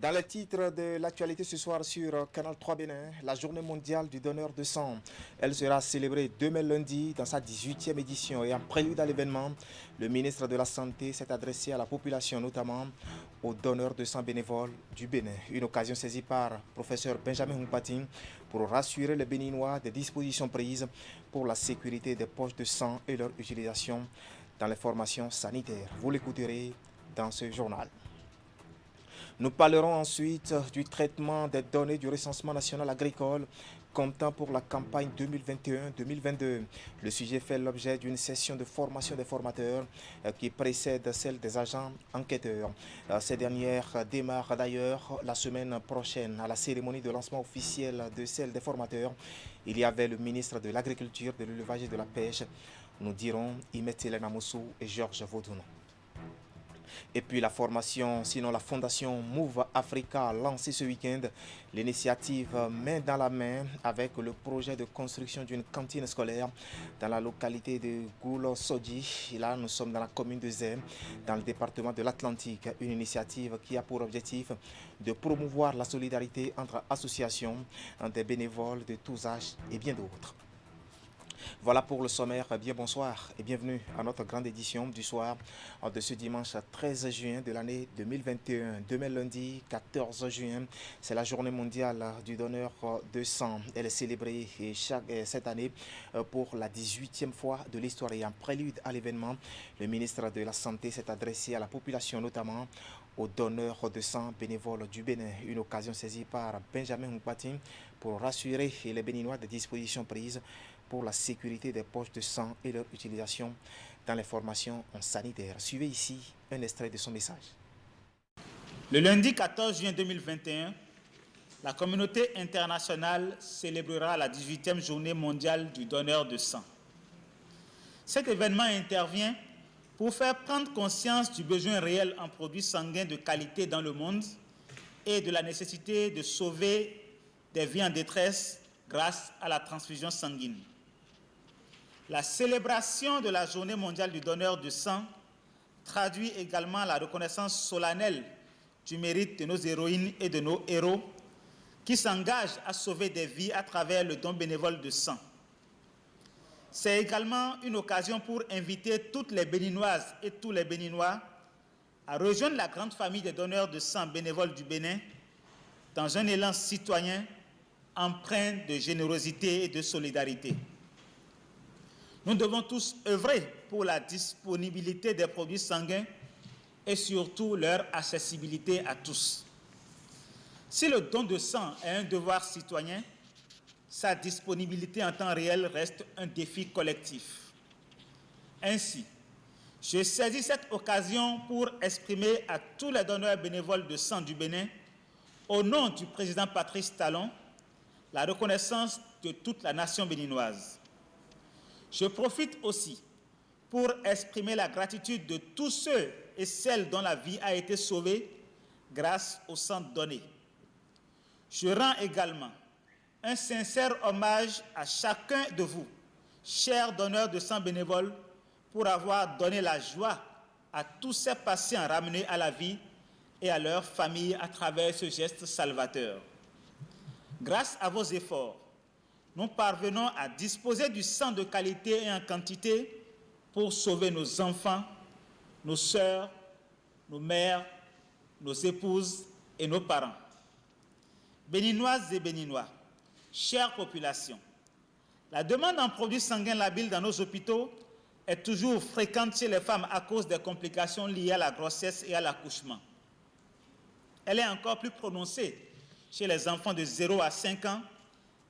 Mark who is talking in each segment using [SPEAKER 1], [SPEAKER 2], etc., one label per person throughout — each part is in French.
[SPEAKER 1] Dans le titre de l'actualité ce soir sur Canal 3 Bénin, la journée mondiale du donneur de sang. Elle sera célébrée demain lundi dans sa 18e édition et en prélude à l'événement, le ministre de la Santé s'est adressé à la population, notamment aux donneurs de sang bénévoles du Bénin. Une occasion saisie par professeur Benjamin Humpatin pour rassurer les Béninois des dispositions prises pour la sécurité des poches de sang et leur utilisation dans les formations sanitaires. Vous l'écouterez dans ce journal. Nous parlerons ensuite du traitement des données du recensement national agricole comptant pour la campagne 2021-2022. Le sujet fait l'objet d'une session de formation des formateurs qui précède celle des agents enquêteurs. Ces dernières démarrent d'ailleurs la semaine prochaine à la cérémonie de lancement officiel de celle des formateurs. Il y avait le ministre de l'Agriculture, de l'Élevage et de la Pêche. Nous dirons Imet Hélène Moussou et Georges Vaudouno. Et puis la formation, sinon la fondation Move Africa a lancé ce week-end l'initiative main dans la main avec le projet de construction d'une cantine scolaire dans la localité de Goulo-Sodji. Et là, nous sommes dans la commune de Zem, dans le département de l'Atlantique. Une initiative qui a pour objectif de promouvoir la solidarité entre associations, des bénévoles de tous âges et bien d'autres. Voilà pour le sommaire. Bien bonsoir et bienvenue à notre grande édition du soir de ce dimanche 13 juin de l'année 2021. Demain lundi 14 juin, c'est la journée mondiale du donneur de sang. Elle est célébrée cette année pour la 18e fois de l'histoire et en prélude à l'événement, le ministre de la Santé s'est adressé à la population, notamment aux donneurs de sang bénévoles du Bénin. Une occasion saisie par Benjamin Humpatin pour rassurer les Béninois des dispositions prises pour la sécurité des poches de sang et leur utilisation dans les formations sanitaires. Suivez ici un extrait de son message.
[SPEAKER 2] Le lundi 14 juin 2021, la communauté internationale célébrera la 18e journée mondiale du donneur de sang. Cet événement intervient pour faire prendre conscience du besoin réel en produits sanguins de qualité dans le monde et de la nécessité de sauver des vies en détresse grâce à la transfusion sanguine. La célébration de la Journée mondiale du donneur de sang traduit également la reconnaissance solennelle du mérite de nos héroïnes et de nos héros qui s'engagent à sauver des vies à travers le don bénévole de sang. C'est également une occasion pour inviter toutes les Béninoises et tous les Béninois à rejoindre la grande famille des donneurs de sang bénévoles du Bénin dans un élan citoyen empreint de générosité et de solidarité. Nous devons tous œuvrer pour la disponibilité des produits sanguins et surtout leur accessibilité à tous. Si le don de sang est un devoir citoyen, sa disponibilité en temps réel reste un défi collectif. Ainsi, je saisis cette occasion pour exprimer à tous les donneurs bénévoles de sang du Bénin, au nom du président Patrice Talon, la reconnaissance de toute la nation béninoise. Je profite aussi pour exprimer la gratitude de tous ceux et celles dont la vie a été sauvée grâce au sang donné. Je rends également un sincère hommage à chacun de vous, chers donneurs de sang bénévoles, pour avoir donné la joie à tous ces patients ramenés à la vie et à leurs familles à travers ce geste salvateur. Grâce à vos efforts, nous parvenons à disposer du sang de qualité et en quantité pour sauver nos enfants, nos sœurs, nos mères, nos épouses et nos parents. Béninoises et Béninois, chère population, la demande en produits sanguins labiles dans nos hôpitaux est toujours fréquente chez les femmes à cause des complications liées à la grossesse et à l'accouchement. Elle est encore plus prononcée chez les enfants de 0 à 5 ans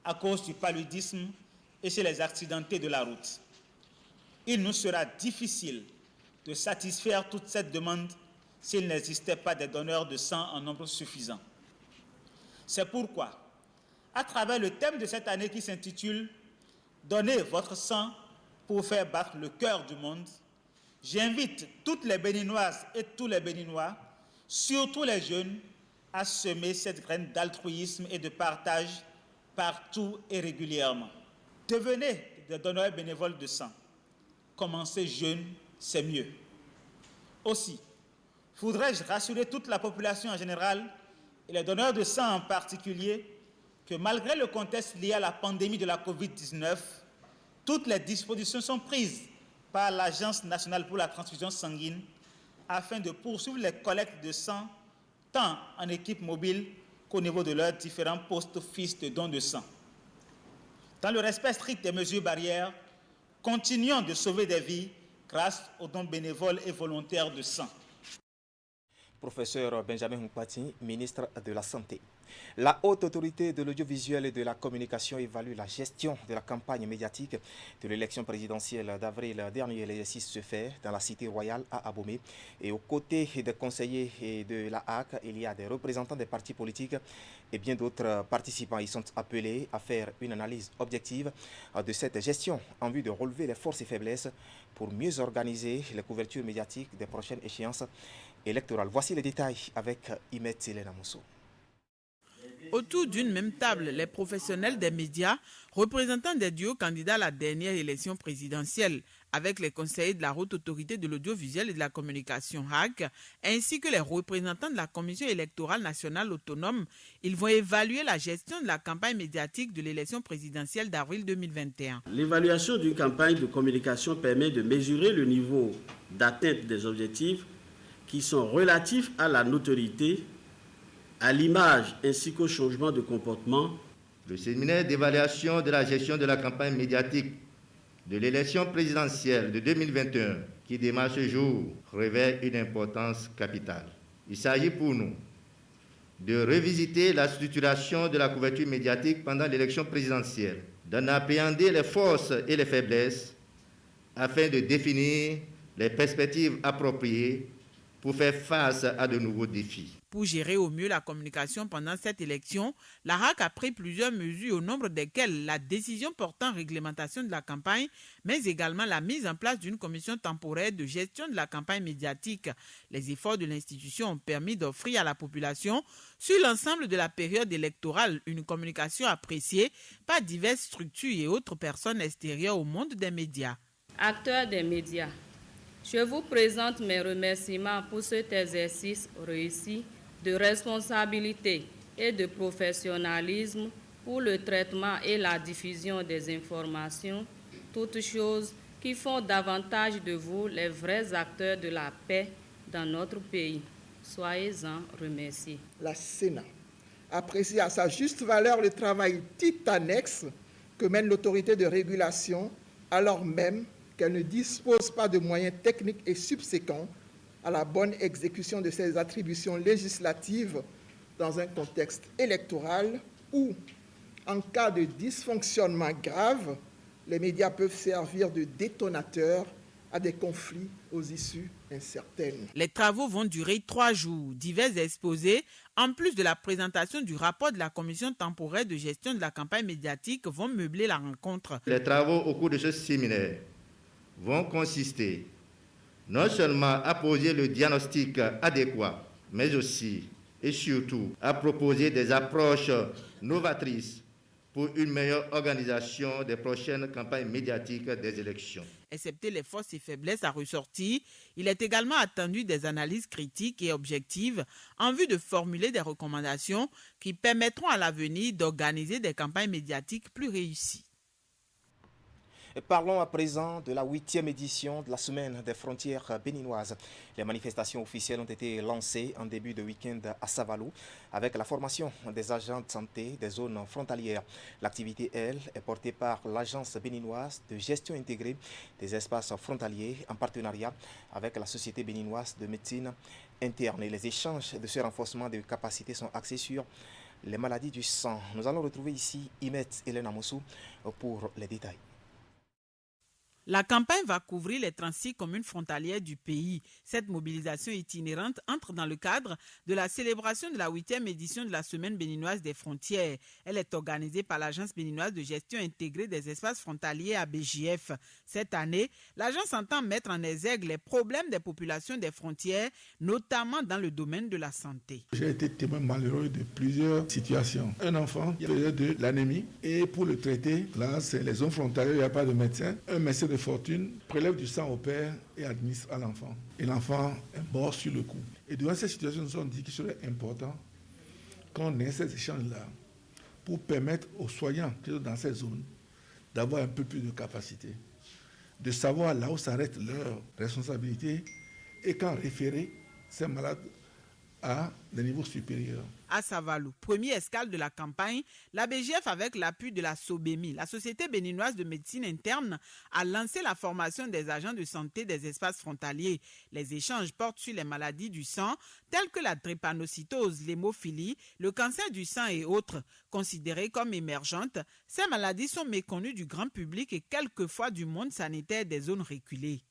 [SPEAKER 2] à cause du paludisme et chez les accidentés de la route. Il nous sera difficile de satisfaire toute cette demande s'il n'existait pas des donneurs de sang en nombre suffisant. C'est pourquoi, à travers le thème de cette année qui s'intitule « Donnez votre sang pour faire battre le cœur du monde », j'invite toutes les Béninoises et tous les Béninois, surtout les jeunes, à semer cette graine d'altruisme et de partage partout et régulièrement. Devenez des donneurs bénévoles de sang. Commencez jeune, c'est mieux. Aussi, voudrais-je rassurer toute la population en général et les donneurs de sang en particulier, que malgré le contexte lié à la pandémie de la COVID-19, toutes les dispositions sont prises par l'Agence nationale pour la transfusion sanguine afin de poursuivre les collectes de sang tant en équipe mobile qu'au niveau de leurs différents postes fixes de dons de sang. Dans le respect strict des mesures barrières, continuons de sauver des vies grâce aux dons bénévoles et volontaires de sang.
[SPEAKER 1] Professeur Benjamin Nkpati, ministre de la Santé. La Haute Autorité de l'Audiovisuel et de la Communication évalue la gestion de la campagne médiatique de l'élection présidentielle d'avril dernier. L'exercice se fait dans la cité royale à Abomey. Et aux côtés des conseillers et de la HAC, il y a des représentants des partis politiques et bien d'autres participants. Ils sont appelés à faire une analyse objective de cette gestion en vue de relever les forces et faiblesses pour mieux organiser les couvertures médiatiques des prochaines échéances électorales. Voici les détails avec Imet Selena Mousso.
[SPEAKER 3] Autour d'une même table, les professionnels des médias, représentants des duos candidats à la dernière élection présidentielle, avec les conseillers de la Haute Autorité de l'Audiovisuel et de la Communication HAC, ainsi que les représentants de la Commission électorale nationale autonome, ils vont évaluer la gestion de la campagne médiatique de l'élection présidentielle d'avril 2021.
[SPEAKER 4] L'évaluation d'une campagne de communication permet de mesurer le niveau d'atteinte des objectifs qui sont relatifs à la notoriété, à l'image ainsi qu'au changement de comportement.
[SPEAKER 5] Le séminaire d'évaluation de la gestion de la campagne médiatique de l'élection présidentielle de 2021 qui démarre ce jour revêt une importance capitale. Il s'agit pour nous de revisiter la structuration de la couverture médiatique pendant l'élection présidentielle, d'en appréhender les forces et les faiblesses afin de définir les perspectives appropriées pour faire face à de nouveaux défis.
[SPEAKER 3] Pour gérer au mieux la communication pendant cette élection, la HAC a pris plusieurs mesures au nombre desquelles la décision portant réglementation de la campagne, mais également la mise en place d'une commission temporaire de gestion de la campagne médiatique. Les efforts de l'institution ont permis d'offrir à la population, sur l'ensemble de la période électorale, une communication appréciée par diverses structures et autres personnes extérieures au monde des médias.
[SPEAKER 6] Acteurs des médias, je vous présente mes remerciements pour cet exercice réussi de responsabilité et de professionnalisme pour le traitement et la diffusion des informations, toutes choses qui font davantage de vous les vrais acteurs de la paix dans notre pays. Soyez-en remerciés.
[SPEAKER 7] La Sénat apprécie à sa juste valeur le travail titanesque que mène l'autorité de régulation, alors même qu'elle ne dispose pas de moyens techniques et subséquents à la bonne exécution de ses attributions législatives dans un contexte électoral où, en cas de dysfonctionnement grave, les médias peuvent servir de détonateurs à des conflits aux issues incertaines.
[SPEAKER 3] Les travaux vont durer 3 jours. Divers exposés, en plus de la présentation du rapport de la commission temporaire de gestion de la campagne médiatique, vont meubler la rencontre.
[SPEAKER 5] Les travaux au cours de ce séminaire vont consister non seulement à poser le diagnostic adéquat, mais aussi et surtout à proposer des approches novatrices pour une meilleure organisation des prochaines campagnes médiatiques des élections.
[SPEAKER 3] Excepté les forces et faiblesses à ressortir, il est également attendu des analyses critiques et objectives en vue de formuler des recommandations qui permettront à l'avenir d'organiser des campagnes médiatiques plus réussies.
[SPEAKER 1] Et parlons à présent de la 8e édition de la Semaine des frontières béninoises. Les manifestations officielles ont été lancées en début de week-end à Savalou avec la formation des agents de santé des zones frontalières. L'activité, elle, est portée par l'Agence béninoise de gestion intégrée des espaces frontaliers en partenariat avec la Société béninoise de médecine interne. Et les échanges de ce renforcement de capacités sont axés sur les maladies du sang. Nous allons retrouver ici Imet Selena Mousso pour les détails.
[SPEAKER 3] La campagne va couvrir les 36 communes frontalières du pays. Cette mobilisation itinérante entre dans le cadre de la célébration de la 8e édition de la Semaine béninoise des frontières. Elle est organisée par l'Agence béninoise de gestion intégrée des espaces frontaliers ABJF. Cette année, l'agence entend mettre en exergue les problèmes des populations des frontières, notamment dans le domaine de la santé.
[SPEAKER 8] J'ai été témoin malheureux de plusieurs situations. Un enfant, il faisait de l'anémie et pour le traiter, là, c'est les zones frontalières, il n'y a pas de médecin. Un médecin de fortune prélève du sang au père et administre à l'enfant. Et l'enfant est mort sur le coup. Et devant cette situation, nous nous sommes dit qu'il serait important qu'on ait ces échanges-là pour permettre aux soignants qui sont dans ces zones d'avoir un peu plus de capacité, de savoir là où s'arrête leur responsabilité et quand référer ces malades à des niveaux supérieurs.
[SPEAKER 3] À Savalou, première escale de la campagne, la BGF, avec l'appui de la SOBEMI, la Société béninoise de médecine interne, a lancé la formation des agents de santé des espaces frontaliers. Les échanges portent sur les maladies du sang, telles que la drépanocytose, l'hémophilie, le cancer du sang et autres. Considérées comme émergentes, ces maladies sont méconnues du grand public et quelquefois du monde sanitaire des zones reculées.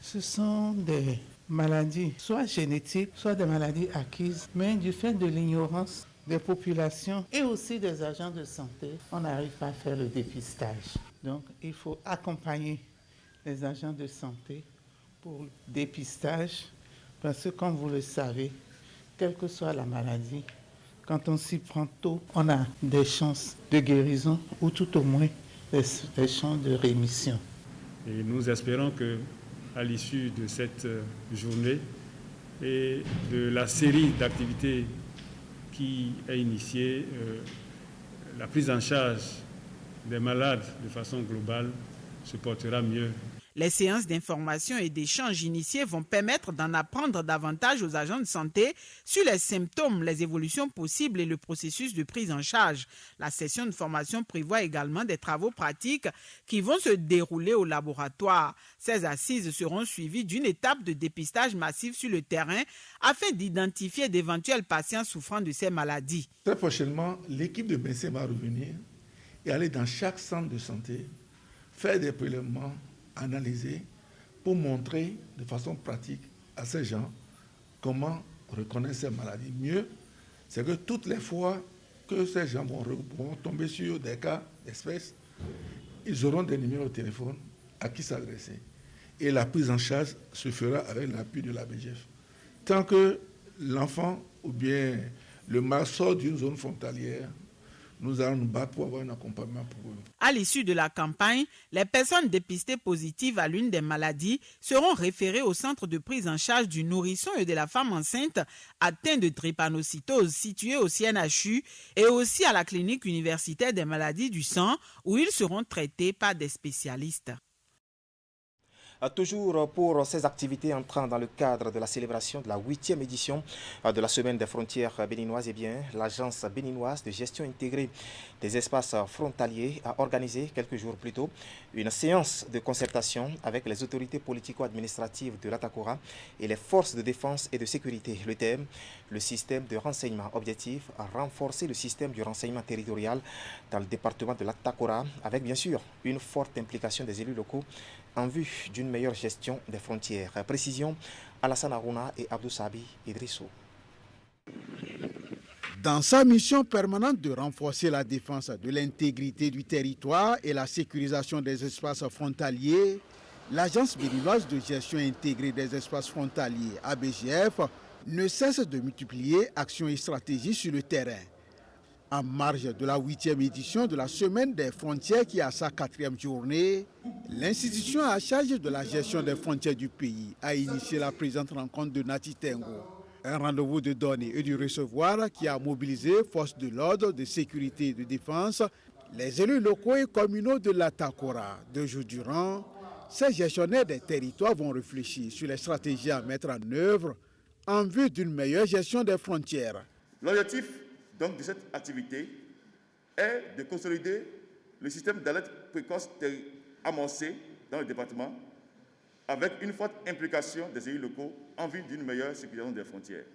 [SPEAKER 9] Ce sont des maladies, soit génétiques, soit des maladies acquises, mais du fait de l'ignorance des populations et aussi des agents de santé, on n'arrive pas à faire le dépistage. Donc, il faut accompagner les agents de santé pour le dépistage, parce que, comme vous le savez, quelle que soit la maladie, quand on s'y prend tôt, on a des chances de guérison ou tout au moins des chances de rémission.
[SPEAKER 10] Et nous espérons que à l'issue de cette journée et de la série d'activités qui est initiée, la prise en charge des malades de façon globale se portera mieux.
[SPEAKER 3] Les séances d'information et d'échange initiées vont permettre d'en apprendre davantage aux agents de santé sur les symptômes, les évolutions possibles et le processus de prise en charge. La session de formation prévoit également des travaux pratiques qui vont se dérouler au laboratoire. Ces assises seront suivies d'une étape de dépistage massif sur le terrain afin d'identifier d'éventuels patients souffrant de ces maladies.
[SPEAKER 8] Très prochainement, l'équipe de médecins va revenir et aller dans chaque centre de santé, faire des prélèvements, analyser pour montrer de façon pratique à ces gens comment reconnaître ces maladies. Mieux, c'est que toutes les fois que ces gens vont tomber sur des cas d'espèces, ils auront des numéros de téléphone à qui s'adresser. Et la prise en charge se fera avec l'appui de la BGF. Tant que l'enfant ou bien le malade sort d'une zone frontalière, nous allons nous battre pour avoir un accompagnement pour eux.
[SPEAKER 3] À l'issue de la campagne, les personnes dépistées positives à l'une des maladies seront référées au centre de prise en charge du nourrisson et de la femme enceinte atteinte de drépanocytose situé au CNHU et aussi à la clinique universitaire des maladies du sang où ils seront traités par des spécialistes.
[SPEAKER 1] Toujours pour ces activités entrant dans le cadre de la célébration de la 8e édition de la Semaine des frontières béninoises, l'Agence béninoise de gestion intégrée des espaces frontaliers a organisé quelques jours plus tôt une séance de concertation avec les autorités politico-administratives de l'Atakora et les forces de défense et de sécurité. Le thème, le système de renseignement. Objectif, renforcer le système du renseignement territorial dans le département de l'Atakora avec bien sûr une forte implication des élus locaux en vue d'une meilleure gestion des frontières. Précision, Alassane Arouna et Abdou Sabi Idrissou.
[SPEAKER 11] Dans sa mission permanente de renforcer la défense de l'intégrité du territoire et la sécurisation des espaces frontaliers, l'Agence béninoise de gestion intégrée des espaces frontaliers, ABGF, ne cesse de multiplier actions et stratégies sur le terrain. En marge de la 8e édition de la Semaine des frontières qui a sa 4e journée, l'institution à charge de la gestion des frontières du pays a initié la présente rencontre de Nati Tengo. Un rendez-vous de donner et de recevoir qui a mobilisé forces de l'ordre, de sécurité et de défense, les élus locaux et communaux de l'Atakora. 2 jours durant, ces gestionnaires des territoires vont réfléchir sur les stratégies à mettre en œuvre en vue d'une meilleure gestion des frontières.
[SPEAKER 12] L'objectif donc de cette activité est de consolider le système d'alerte précoce amorcé dans le département avec une forte implication des élus locaux en vue d'une meilleure sécurisation des frontières.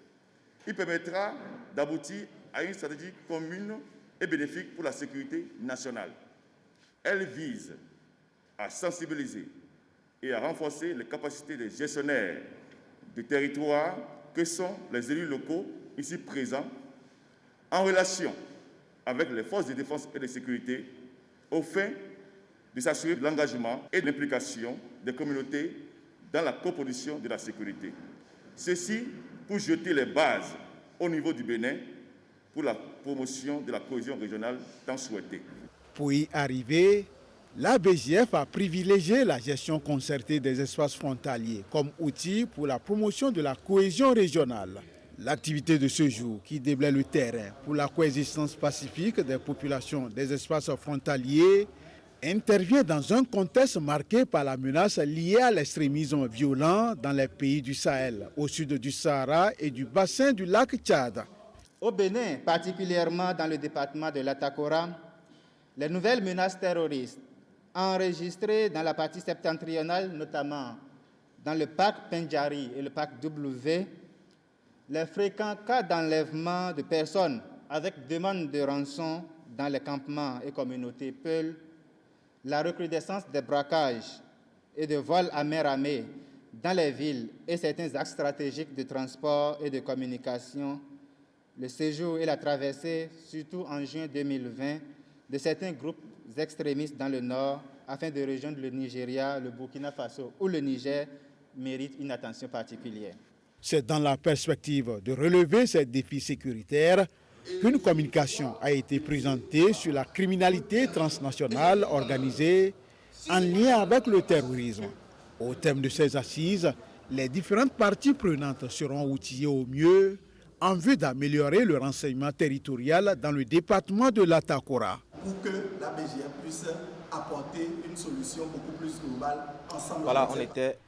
[SPEAKER 12] Il permettra d'aboutir à une stratégie commune et bénéfique pour la sécurité nationale. Elle vise à sensibiliser et à renforcer les capacités des gestionnaires de territoire que sont les élus locaux ici présents en relation avec les forces de défense et de sécurité au fin de s'assurer de l'engagement et de l'implication des communautés dans la coproduction de la sécurité. Ceci pour jeter les bases au niveau du Bénin pour la promotion de la cohésion régionale tant souhaitée.
[SPEAKER 11] Pour y arriver, la BGF a privilégié la gestion concertée des espaces frontaliers comme outil pour la promotion de la cohésion régionale. L'activité de ce jour, qui déblaye le terrain pour la coexistence pacifique des populations des espaces frontaliers, intervient dans un contexte marqué par la menace liée à l'extrémisme violent dans les pays du Sahel, au sud du Sahara et du bassin du lac Tchad.
[SPEAKER 13] Au Bénin, particulièrement dans le département de l'Atakora, les nouvelles menaces terroristes enregistrées dans la partie septentrionale, notamment dans le parc Pendjari et le parc W, les fréquents cas d'enlèvement de personnes avec demande de rançon dans les campements et communautés Peul, la recrudescence des braquages et de vols à mer armée dans les villes et certains axes stratégiques de transport et de communication, le séjour et la traversée, surtout en juin 2020, de certains groupes extrémistes dans le nord afin de rejoindre le Nigeria, le Burkina Faso ou le Niger méritent une attention particulière.
[SPEAKER 11] C'est dans la perspective de relever ces défis sécuritaires qu'une communication a été présentée sur la criminalité transnationale organisée en lien avec le terrorisme. Au terme de ces assises, les différentes parties prenantes seront outillées au mieux en vue d'améliorer le renseignement territorial dans le département de l'Atakora.
[SPEAKER 14] Pour que la BGM puisse apporter une solution beaucoup plus globale ensemble.
[SPEAKER 1] Voilà, on était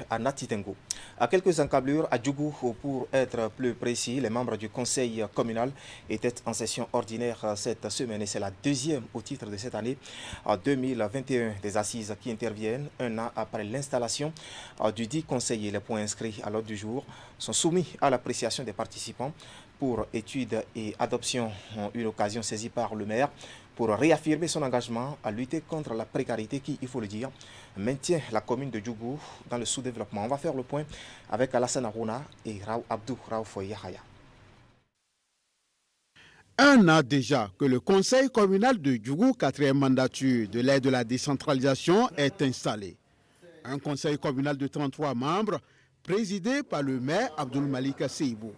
[SPEAKER 1] à Natitengo. À quelques encablures, à Djougou, pour être plus précis, les membres du conseil communal étaient en session ordinaire cette semaine et c'est la deuxième au titre de cette année en 2021 des assises qui interviennent un an après l'installation du dit conseiller. Les points inscrits à l'ordre du jour sont soumis à l'appréciation des participants pour étude et adoption. Une occasion saisie par le maire pour réaffirmer son engagement à lutter contre la précarité qui, il faut le dire, maintient la commune de Djougou dans le sous-développement. On va faire le point avec Alassane Aruna et Abdou Raouf Yahaya.
[SPEAKER 11] Un an déjà que le conseil communal de Djougou, 4e mandature de l'ère de la décentralisation, est installé. Un conseil communal de 33 membres, présidé par le maire Abdoul Malik Seibou.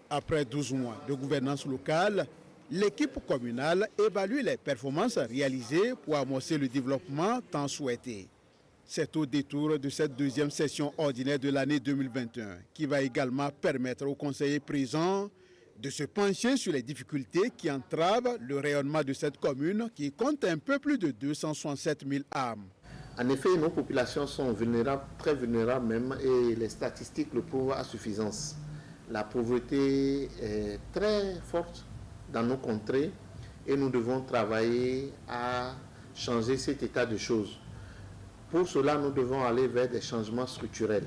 [SPEAKER 11] Après 12 mois de gouvernance locale, l'équipe communale évalue les performances réalisées pour amorcer le développement tant souhaité. C'est au détour de cette deuxième session ordinaire de l'année 2021 qui va également permettre aux conseillers présents de se pencher sur les difficultés qui entravent le rayonnement de cette commune qui compte un peu plus de 267 000 âmes.
[SPEAKER 15] En effet, nos populations sont vulnérables, très vulnérables même, et les statistiques le prouvent à suffisance. La pauvreté est très forte dans nos contrées et nous devons travailler à changer cet état de choses. Pour cela, nous devons aller vers des changements structurels.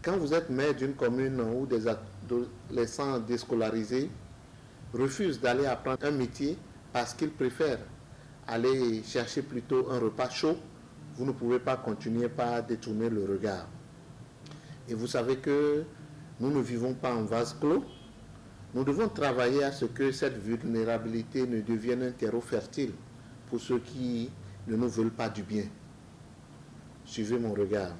[SPEAKER 15] Quand vous êtes maire d'une commune où des adolescents déscolarisés refusent d'aller apprendre un métier parce qu'ils préfèrent aller chercher plutôt un repas chaud, vous ne pouvez pas continuer par détourner le regard. Et vous savez que nous ne vivons pas en vase clos. Nous devons travailler à ce que cette vulnérabilité ne devienne un terreau fertile pour ceux qui ne nous veulent pas du bien. Suivez mon regard.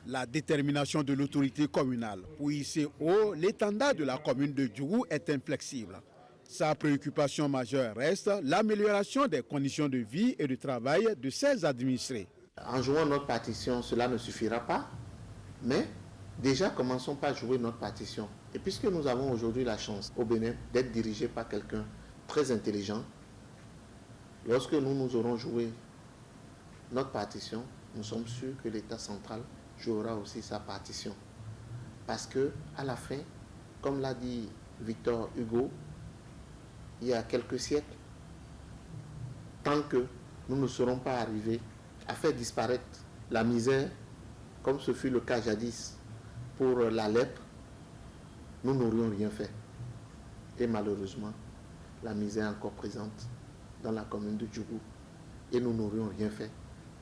[SPEAKER 11] La détermination de l'autorité communale pour hisser haut l'étendard de la commune de Djougou est inflexible. Sa préoccupation majeure reste l'amélioration des conditions de vie et de travail de ses administrés.
[SPEAKER 15] En jouant notre partition, cela ne suffira pas, mais déjà commençons par jouer notre partition. Et puisque nous avons aujourd'hui la chance au Bénin d'être dirigés par quelqu'un très intelligent, lorsque nous aurons joué notre partition, nous sommes sûrs que l'État central jouera aussi sa partition. Parce que à la fin, comme l'a dit Victor Hugo, il y a quelques siècles, tant que nous ne serons pas arrivés à faire disparaître la misère, comme ce fut le cas jadis pour la lèpre, nous n'aurions rien fait. Et malheureusement, la misère est encore présente dans la commune de Djougou. Et nous n'aurions rien fait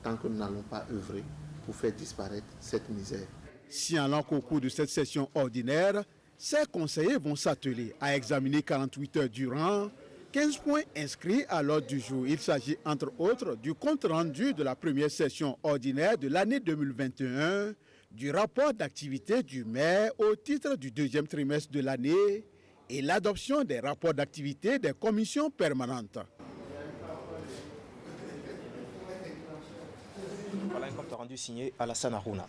[SPEAKER 15] tant que nous n'allons pas œuvrer pour faire disparaître cette misère.
[SPEAKER 11] Signalant qu'au cours de cette session ordinaire, ces conseillers vont s'atteler à examiner 48 heures durant 15 points inscrits à l'ordre du jour. Il s'agit entre autres du compte rendu de la première session ordinaire de l'année 2021, du rapport d'activité du maire au titre du deuxième trimestre de l'année et l'adoption des rapports d'activité des commissions permanentes.
[SPEAKER 1] Voilà un compte rendu signé Alassane Aruna.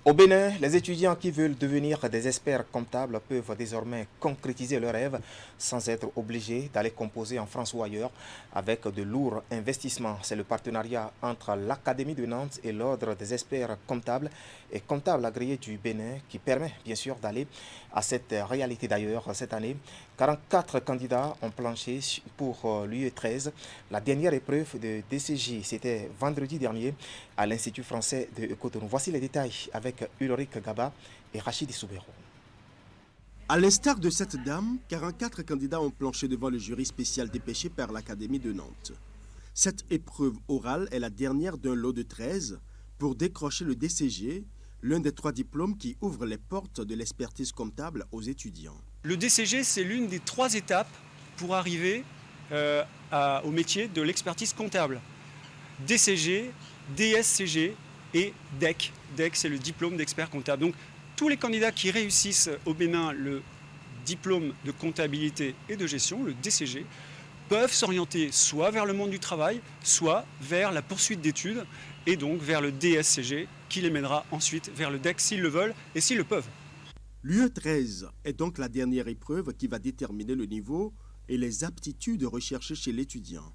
[SPEAKER 1] Au Bénin, les étudiants qui veulent devenir des experts comptables peuvent désormais concrétiser leurs rêves sans être obligés d'aller composer en France ou ailleurs avec de lourds investissements. C'est le partenariat entre l'Académie de Nantes et l'Ordre des experts comptables et comptables agréés du Bénin qui permet bien sûr d'aller à cette réalité. D'ailleurs, cette année, 44 candidats ont planché pour l'UE13. La dernière épreuve de DCJ, c'était vendredi dernier à l'Institut français de Cotonou. Voici les détails avec Ulrich Gaba et Rachid Soubero.
[SPEAKER 16] À l'instar de cette dame, 44 candidats ont planché devant le jury spécial dépêché par l'Académie de Nantes. Cette épreuve orale est la dernière d'un lot de 13 pour décrocher le DCG, l'un des 3 diplômes qui ouvrent les portes de l'expertise comptable aux étudiants.
[SPEAKER 17] Le DCG, c'est l'une des 3 étapes pour arriver au métier de l'expertise comptable. DCG, DSCG et DEC. DEC, c'est le diplôme d'expert comptable. Donc, tous les candidats qui réussissent au Bénin le diplôme de comptabilité et de gestion, le DCG, peuvent s'orienter soit vers le monde du travail, soit vers la poursuite d'études, et donc vers le DSCG, qui les mènera ensuite vers le DEC s'ils le veulent et s'ils le peuvent.
[SPEAKER 16] L'UE13 est donc la dernière épreuve qui va déterminer le niveau et les aptitudes recherchées chez l'étudiant.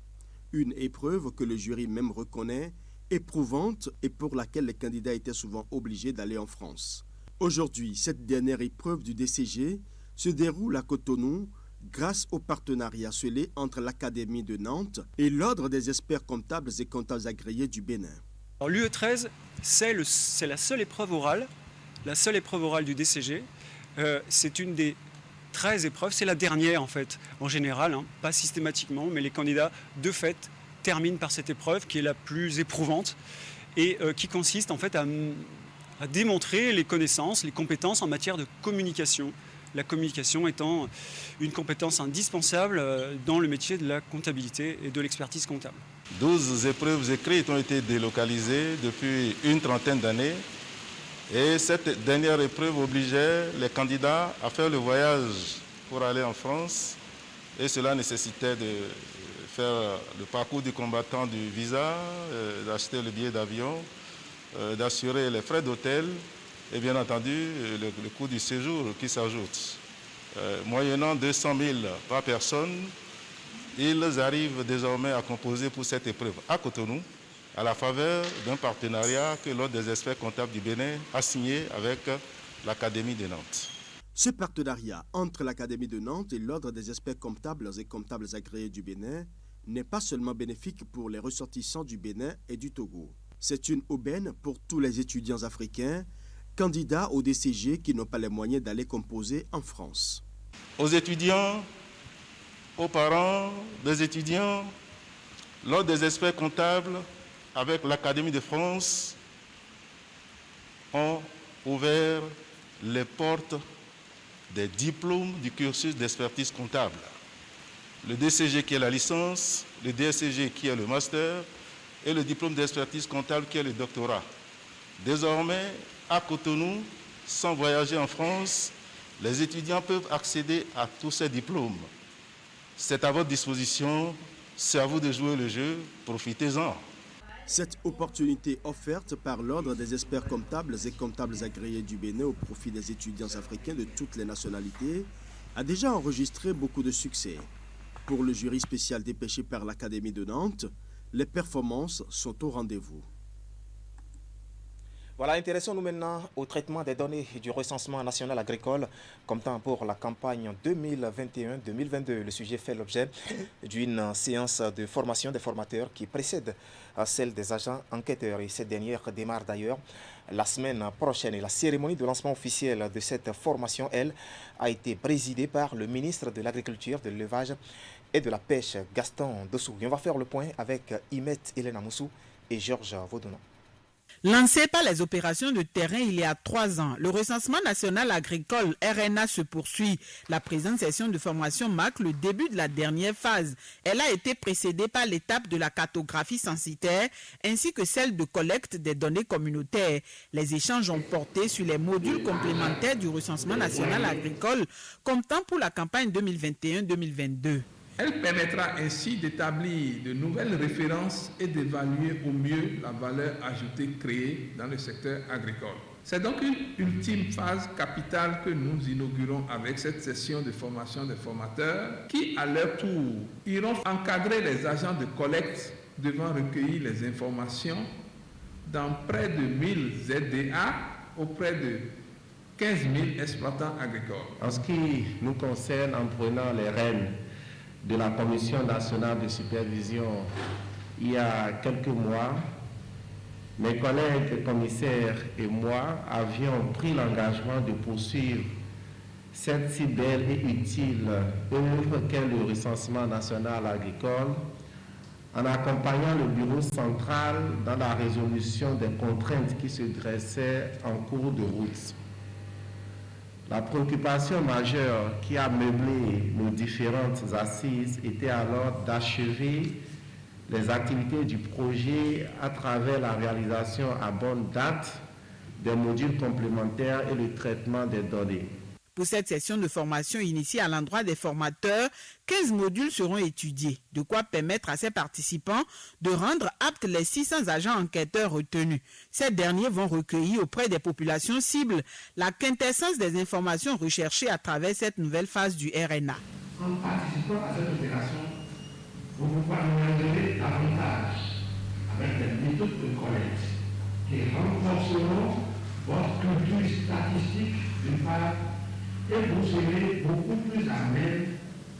[SPEAKER 16] Une épreuve que le jury même reconnaît éprouvante et pour laquelle les candidats étaient souvent obligés d'aller en France. Aujourd'hui, cette dernière épreuve du DCG se déroule à Cotonou grâce au partenariat scellé entre l'Académie de Nantes et l'Ordre des experts comptables et comptables agréés du Bénin.
[SPEAKER 17] L'UE13, c'est la seule épreuve orale du DCG. C'est une des 13 épreuves, c'est la dernière en fait, en général, pas systématiquement, mais les candidats de fait terminent par cette épreuve qui est la plus éprouvante et qui consiste en fait à démontrer les connaissances, les compétences en matière de communication. La communication étant une compétence indispensable dans le métier de la comptabilité et de l'expertise comptable.
[SPEAKER 18] 12 épreuves écrites ont été délocalisées depuis une trentaine d'années et cette dernière épreuve obligeait les candidats à faire le voyage pour aller en France et cela nécessitait de faire le parcours du combattant du visa, d'acheter le billet d'avion, d'assurer les frais d'hôtel et bien entendu le coût du séjour qui s'ajoute. Moyennant 200 000 par personne, ils arrivent désormais à composer pour cette épreuve à Cotonou, à la faveur d'un partenariat que l'Ordre des experts comptables du Bénin a signé avec l'Académie de Nantes.
[SPEAKER 16] Ce partenariat entre l'Académie de Nantes et l'Ordre des experts comptables et comptables agréés du Bénin n'est pas seulement bénéfique pour les ressortissants du Bénin et du Togo. C'est une aubaine pour tous les étudiants africains, candidats au DCG qui n'ont pas les moyens d'aller composer en France.
[SPEAKER 18] Aux étudiants, aux parents des étudiants, l'Ordre des experts comptables avec l'Académie de France ont ouvert les portes des diplômes du cursus d'expertise comptable. Le DCG qui est la licence, le DSCG qui est le master et le diplôme d'expertise comptable qui est le doctorat. Désormais, à Cotonou, sans voyager en France, les étudiants peuvent accéder à tous ces diplômes. C'est à votre disposition, c'est à vous de jouer le jeu, profitez-en.
[SPEAKER 16] Cette opportunité offerte par l'Ordre des experts comptables et comptables agréés du Bénin au profit des étudiants africains de toutes les nationalités a déjà enregistré beaucoup de succès. Pour le jury spécial dépêché par l'Académie de Nantes, les performances sont au rendez-vous.
[SPEAKER 1] Voilà, intéressons-nous maintenant au traitement des données du recensement national agricole comme temps pour la campagne 2021-2022. Le sujet fait l'objet d'une séance de formation des formateurs qui précède celle des agents enquêteurs. Et cette dernière démarre d'ailleurs la semaine prochaine. Et la cérémonie de lancement officiel de cette formation, elle, a été présidée par le ministre de l'Agriculture, de l'Élevage et de la Pêche, Gaston Dossou. Et on va faire le point avec Imet Hélène Moussou et Georges Vaudounon.
[SPEAKER 3] Lancé par les opérations de terrain il y a 3 ans, le recensement national agricole RNA se poursuit. La présente session de formation marque le début de la dernière phase. Elle a été précédée par l'étape de la cartographie censitaire ainsi que celle de collecte des données communautaires. Les échanges ont porté sur les modules complémentaires du recensement national agricole comme temps pour la campagne 2021-2022.
[SPEAKER 19] Elle permettra ainsi d'établir de nouvelles références et d'évaluer au mieux la valeur ajoutée créée dans le secteur agricole. C'est donc une ultime phase capitale que nous inaugurons avec cette session de formation des formateurs qui, à leur tour, iront encadrer les agents de collecte devant recueillir les informations dans près de 1000 ZDA auprès de 15 000 exploitants agricoles.
[SPEAKER 20] En ce qui nous concerne, en prenant les rênes de la Commission nationale de supervision il y a quelques mois, mes collègues commissaires et moi avions pris l'engagement de poursuivre cette si belle et utile œuvre qu'est le recensement national agricole en accompagnant le bureau central dans la résolution des contraintes qui se dressaient en cours de route. La préoccupation majeure qui a meublé nos différentes assises était alors d'achever les activités du projet à travers la réalisation à bonne date des modules complémentaires et le traitement des données.
[SPEAKER 3] Pour cette session de formation initiée à l'endroit des formateurs, 15 modules seront étudiés, de quoi permettre à ces participants de rendre aptes les 600 agents enquêteurs retenus. Ces derniers vont recueillir auprès des populations cibles la quintessence des informations recherchées à travers cette nouvelle phase du RNA.
[SPEAKER 21] En participant à cette opération, vous vous familiariserez davantage avec les méthodes de collecte qui renforceront votre culture statistique d'une part et vous serez beaucoup plus à même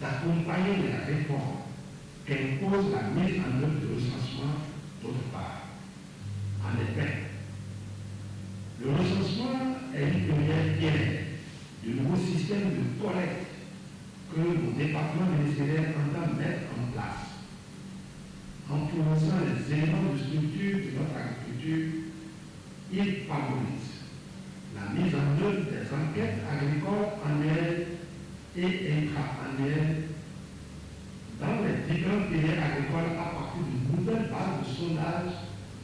[SPEAKER 21] d'accompagner les réformes qu'impose la mise en œuvre du recensement d'autre part. En effet, le recensement est une première pierre du nouveau système de collecte que nos départements ministériels entendent mettre en place. En fournissant les éléments de structure de notre agriculture, il favorise la mise en œuvre des enquêtes agricoles annuelles et intra-annuelles dans les différentes filières agricoles à partir d'une nouvelle base de sondage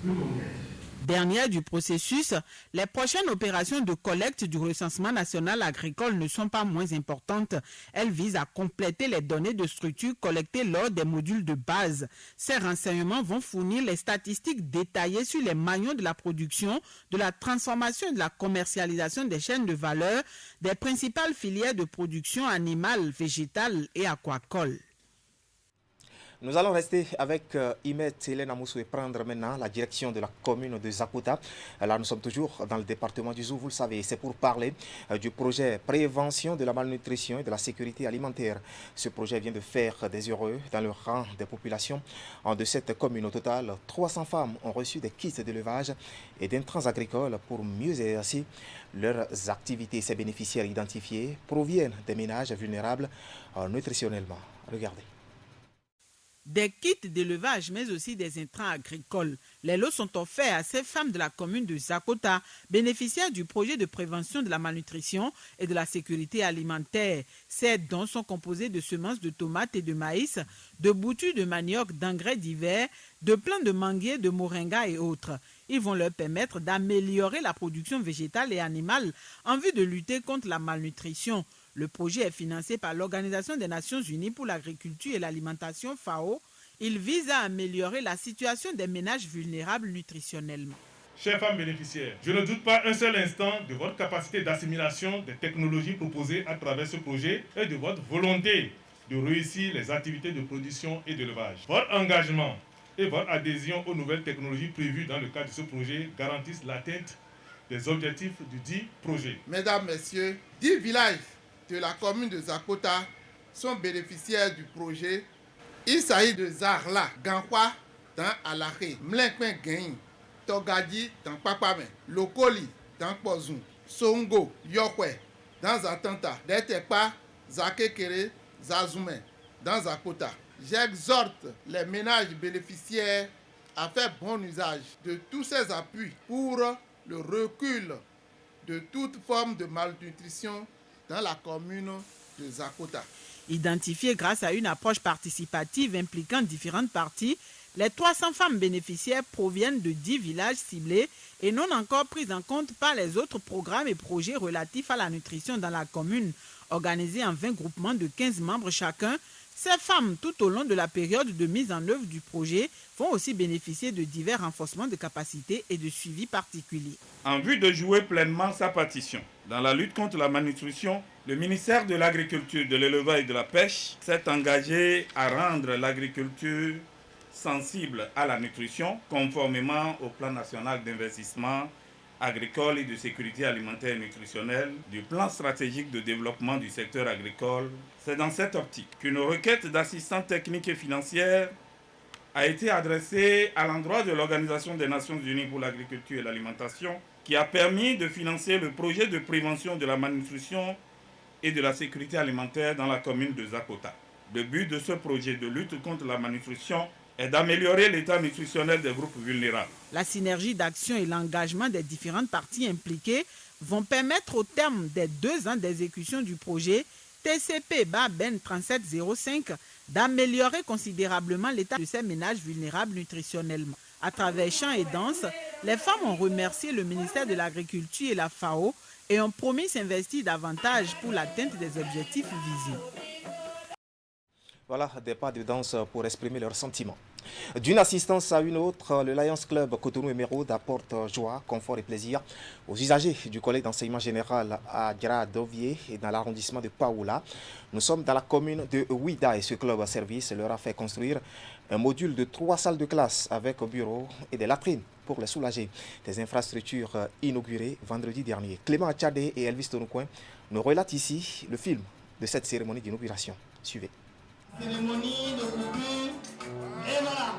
[SPEAKER 21] plus complète.
[SPEAKER 3] Dernière du processus, les prochaines opérations de collecte du recensement national agricole ne sont pas moins importantes. Elles visent à compléter les données de structure collectées lors des modules de base. Ces renseignements vont fournir les statistiques détaillées sur les maillons de la production, de la transformation et de la commercialisation des chaînes de valeur des principales filières de production animale, végétale et aquacole.
[SPEAKER 1] Nous allons rester avec Imet Hélène Amoussou et prendre maintenant la direction de la commune de Zakota. Là, nous sommes toujours dans le département du Zou, vous le savez. C'est pour parler du projet Prévention de la malnutrition et de la sécurité alimentaire. Ce projet vient de faire des heureux dans le rang des populations. De cette commune, au total, 300 femmes ont reçu des kits d'élevage et d'intrants agricoles pour mieux exercer leurs activités. Ces bénéficiaires identifiés proviennent des ménages vulnérables nutritionnellement. Regardez.
[SPEAKER 3] Des kits d'élevage, mais aussi des intrants agricoles. Les lots sont offerts à ces femmes de la commune de Zakota, bénéficiaires du projet de prévention de la malnutrition et de la sécurité alimentaire. Ces dons sont composés de semences de tomates et de maïs, de boutures de manioc, d'engrais divers, de plants de manguiers, de moringa et autres. Ils vont leur permettre d'améliorer la production végétale et animale en vue de lutter contre la malnutrition. Le projet est financé par l'Organisation des Nations Unies pour l'agriculture et l'alimentation FAO. Il vise à améliorer la situation des ménages vulnérables nutritionnellement.
[SPEAKER 22] Chères femmes bénéficiaires, je ne doute pas un seul instant de votre capacité d'assimilation des technologies proposées à travers ce projet et de votre volonté de réussir les activités de production et d'élevage. Votre engagement et votre adhésion aux nouvelles technologies prévues dans le cadre de ce projet garantissent l'atteinte des objectifs du dit projet.
[SPEAKER 7] Mesdames, Messieurs, 10 villages de la commune de Zakota sont bénéficiaires du projet. Il s'agit de Zarla, Gankwa dans Alaké, Mlenkwen Gain, Togadi dans Papame, Lokoli dans Pozun, Songo, Yokwe dans Zatanta, Detekpa, Zakekere, Zazoumen dans Zakota. J'exhorte les ménages bénéficiaires à faire bon usage de tous ces appuis pour le recul de toute forme de malnutrition dans la commune de Zakota.
[SPEAKER 3] Identifiées grâce à une approche participative impliquant différentes parties, les 300 femmes bénéficiaires proviennent de 10 villages ciblés et non encore prises en compte par les autres programmes et projets relatifs à la nutrition dans la commune. Organisés en 20 groupements de 15 membres chacun, Ces femmes, tout au long de la période de mise en œuvre du projet, vont aussi bénéficier de divers renforcements de capacités et de suivi particuliers.
[SPEAKER 2] En vue de jouer pleinement sa partition dans la lutte contre la malnutrition, le ministère de l'Agriculture, de l'Élevage et de la Pêche s'est engagé à rendre l'agriculture sensible à la nutrition, conformément au plan national d'investissement agricole et de sécurité alimentaire et nutritionnelle, du plan stratégique de développement du secteur agricole. C'est dans cette optique qu'une requête d'assistance technique et financière a été adressée à l'endroit de l'Organisation des Nations Unies pour l'agriculture et l'alimentation, qui a permis de financer le projet de prévention de la malnutrition et de la sécurité alimentaire dans la commune de Zakota. Le but de ce projet de lutte contre la malnutrition est d'améliorer l'état nutritionnel des groupes vulnérables.
[SPEAKER 3] La synergie d'action et l'engagement des différentes parties impliquées vont permettre au terme des 2 ans d'exécution du projet TCP BABEN 3705 d'améliorer considérablement l'état de ces ménages vulnérables nutritionnellement. À travers chants et danses, les femmes ont remercié le ministère de l'Agriculture et la FAO et ont promis s'investir davantage pour l'atteinte des objectifs visés.
[SPEAKER 1] Voilà, des pas de danse pour exprimer leurs sentiments. D'une assistance à une autre, le Lions Club Cotonou Emeraude apporte joie, confort et plaisir aux usagers du collège d'enseignement général à Djara-Dovier et dans l'arrondissement de Paoula. Nous sommes dans la commune de Ouida et ce club service leur a fait construire un module de 3 salles de classe avec bureaux et des latrines pour les soulager. Des infrastructures inaugurées vendredi dernier. Clément Achadé et Elvis Tonoucoin nous relatent ici le film de cette cérémonie d'inauguration. Suivez.
[SPEAKER 4] Cérémonie de coupure. Et voilà.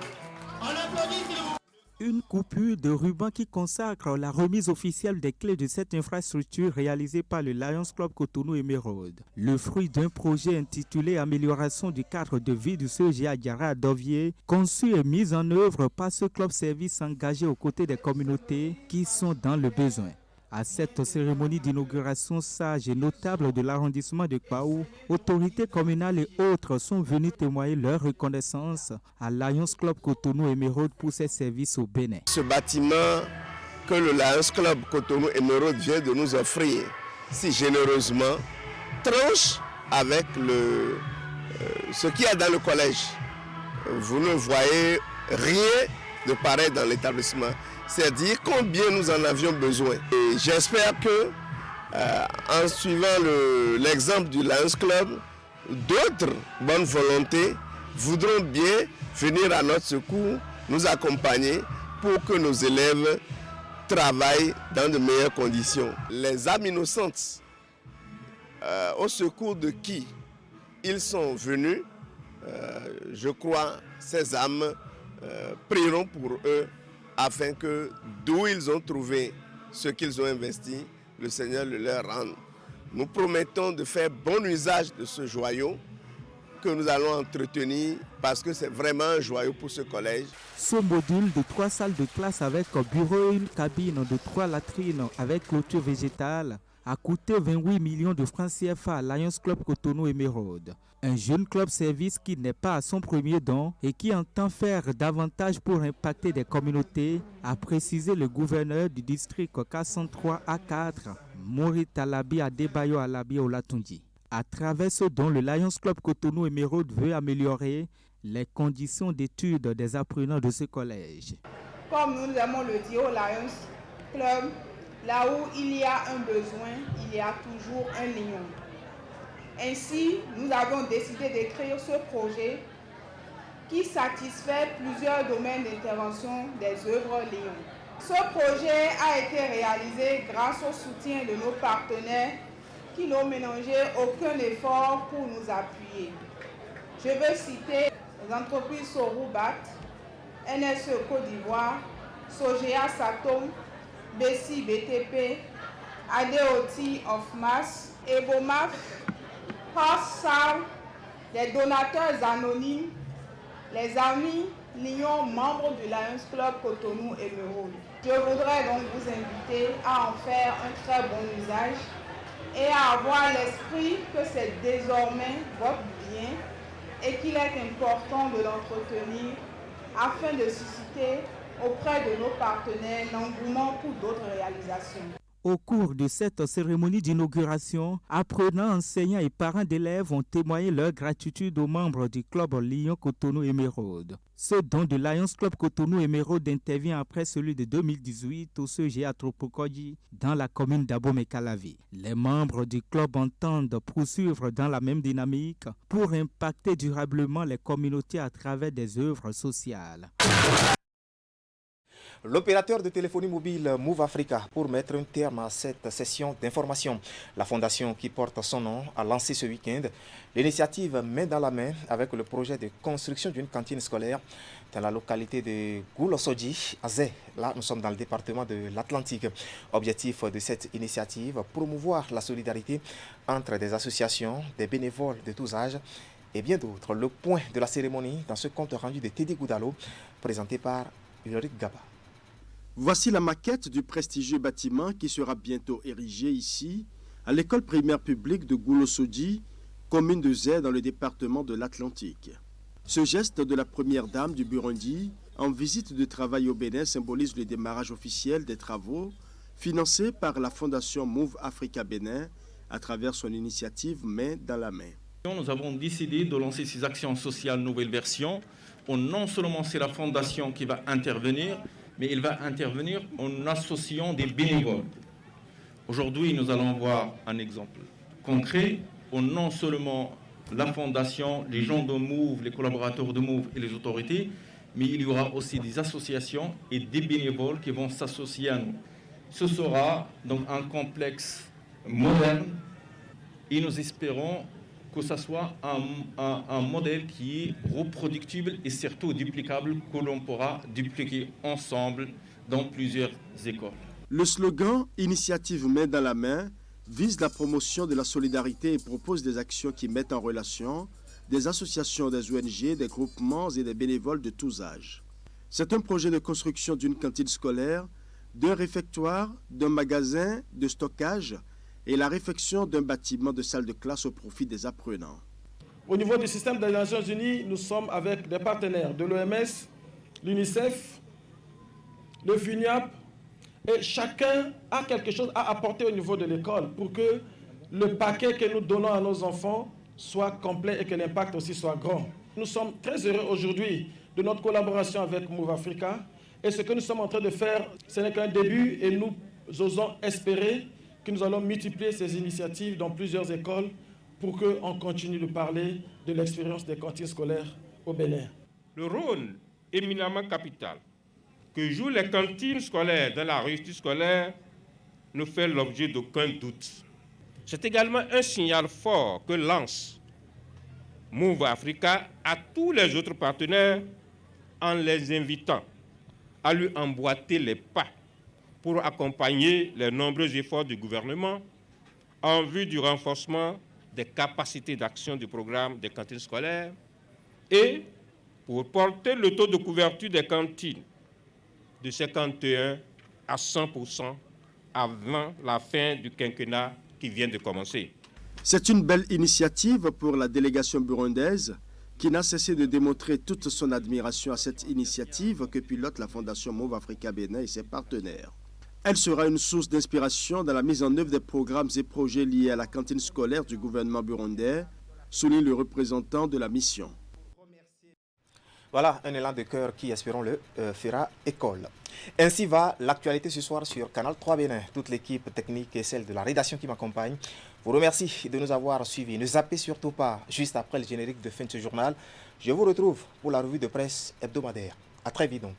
[SPEAKER 4] On applaudit, s'il vous plaît.
[SPEAKER 23] Une coupure de ruban qui consacre la remise officielle des clés de cette infrastructure réalisée par le Lions Club Cotonou Emeraude. Le fruit d'un projet intitulé Amélioration du cadre de vie du CEGA Djara-Dovier, conçu et mis en œuvre par ce club service engagé aux côtés des communautés qui sont dans le besoin. À cette cérémonie d'inauguration, sages et notables de l'arrondissement de Paou, autorités communales et autres sont venus témoigner leur reconnaissance à Lions Club Cotonou Emeraude pour ses services au Bénin.
[SPEAKER 24] Ce bâtiment que le Lions Club Cotonou Emeraude vient de nous offrir si généreusement tranche avec ce qu'il y a dans le collège. Vous ne voyez rien de pareil dans l'établissement. C'est dire combien nous en avions besoin. Et j'espère que, en suivant l'exemple du Lions Club, d'autres bonnes volontés voudront bien venir à notre secours, nous accompagner pour que nos élèves travaillent dans de meilleures conditions. Les âmes innocentes, au secours de qui ils sont venus, je crois, ces âmes prieront pour eux afin que d'où ils ont trouvé ce qu'ils ont investi, le Seigneur le leur rende. Nous promettons de faire bon usage de ce joyau que nous allons entretenir parce que c'est vraiment un joyau pour ce collège.
[SPEAKER 23] Ce module de 3 salles de classe avec bureau et une cabine de 3 latrines avec clôture végétale a coûté 28 millions de francs CFA à Lions Club Cotonou Emeraude. Un jeune club service qui n'est pas à son premier don et qui entend faire davantage pour impacter des communautés, a précisé le gouverneur du district K103A4, Maurice Alabi Adebayo Alabi Olatundi. À travers ce don, le Lions Club Cotonou Emeraude veut améliorer les conditions d'études des apprenants de ce collège.
[SPEAKER 25] Comme nous aimons le dire au Lions Club, là où il y a un besoin, il y a toujours un lion. Ainsi, nous avons décidé d'écrire ce projet qui satisfait plusieurs domaines d'intervention des œuvres Lion. Ce projet a été réalisé grâce au soutien de nos partenaires qui n'ont ménagé aucun effort pour nous appuyer. Je veux citer les entreprises Soroubat, NSE Côte d'Ivoire, Sogea Satom, Bessi BTP, Adeoti of Mass, Ebomaf, Passal, les donateurs anonymes, les amis Lions membres du Lions Club Cotonou Emeraude. Je voudrais donc vous inviter à en faire un très bon usage et à avoir l'esprit que c'est désormais votre bien et qu'il est important de l'entretenir afin de susciter auprès de nos partenaires l'engouement pour d'autres réalisations.
[SPEAKER 23] Au cours de cette cérémonie d'inauguration, apprenants, enseignants et parents d'élèves ont témoigné leur gratitude aux membres du club Lyon Cotonou Émeraude. Ce don de Lions Club Cotonou Émeraude intervient après celui de 2018 au CG Atropokodji dans la commune d'Abomey-Calavi. Les membres du club entendent poursuivre dans la même dynamique pour impacter durablement les communautés à travers des œuvres sociales.
[SPEAKER 1] L'opérateur de téléphonie mobile Move Africa, pour mettre un terme à cette session d'information, la fondation qui porte son nom a lancé ce week-end l'initiative main dans la main avec le projet de construction d'une cantine scolaire dans la localité de Goulosodji, à Zé. Là, nous sommes dans le département de l'Atlantique. Objectif de cette initiative, promouvoir la solidarité entre des associations, des bénévoles de tous âges et bien d'autres. Le point de la cérémonie dans ce compte rendu de Teddy Goudalo, présenté par Ulrich Gaba.
[SPEAKER 16] Voici la maquette du prestigieux bâtiment qui sera bientôt érigé ici, à l'école primaire publique de Goulosodji, commune de Zé dans le département de l'Atlantique. Ce geste de la première dame du Burundi, en visite de travail au Bénin, symbolise le démarrage officiel des travaux financés par la fondation Move Africa Bénin à travers son initiative Main dans la main.
[SPEAKER 5] Nous avons décidé de lancer ces actions sociales nouvelle version. Non seulement c'est la fondation qui va intervenir, mais il va intervenir en associant des bénévoles. Aujourd'hui, nous allons voir un exemple concret où non seulement la fondation, les gens de Move, les collaborateurs de Move et les autorités, mais il y aura aussi des associations et des bénévoles qui vont s'associer à nous. Ce sera donc un complexe moderne et nous espérons que ce soit un modèle qui est reproductible et surtout duplicable, que l'on pourra dupliquer ensemble dans plusieurs écoles.
[SPEAKER 16] Le slogan « Initiative main dans la main » vise la promotion de la solidarité et propose des actions qui mettent en relation des associations, des ONG, des groupements et des bénévoles de tous âges. C'est un projet de construction d'une cantine scolaire, d'un réfectoire, d'un magasin de stockage et la réfection d'un bâtiment de salle de classe au profit des apprenants.
[SPEAKER 6] Au niveau du système des Nations Unies, nous sommes avec des partenaires de l'OMS, l'UNICEF, le FUNIAP, et chacun a quelque chose à apporter au niveau de l'école pour que le paquet que nous donnons à nos enfants soit complet et que l'impact aussi soit grand. Nous sommes très heureux aujourd'hui de notre collaboration avec Move Africa et ce que nous sommes en train de faire, ce n'est qu'un début et nous osons espérer que nous allons multiplier ces initiatives dans plusieurs écoles pour qu'on continue de parler de l'expérience des cantines scolaires au Bénin.
[SPEAKER 8] Le rôle éminemment capital que jouent les cantines scolaires dans la réussite scolaire ne fait l'objet d'aucun doute. C'est également un signal fort que lance Move Africa à tous les autres partenaires en les invitant à lui emboîter les pas pour accompagner les nombreux efforts du gouvernement en vue du renforcement des capacités d'action du programme des cantines scolaires et pour porter le taux de couverture des cantines de 51 à 100% avant la fin du quinquennat qui vient de commencer.
[SPEAKER 16] C'est une belle initiative pour la délégation burundaise qui n'a cessé de démontrer toute son admiration à cette initiative que pilote la Fondation Move Africa Bénin et ses partenaires. Elle sera une source d'inspiration dans la mise en œuvre des programmes et projets liés à la cantine scolaire du gouvernement burundais, souligne le représentant de la mission.
[SPEAKER 1] Voilà un élan de cœur qui, espérons-le, fera école. Ainsi va l'actualité ce soir sur Canal 3 Bénin. Toute l'équipe technique et celle de la rédaction qui m'accompagne vous remercie de nous avoir suivis. Ne zappez surtout pas, juste après le générique de fin de ce journal. Je vous retrouve pour la revue de presse hebdomadaire. À très vite donc.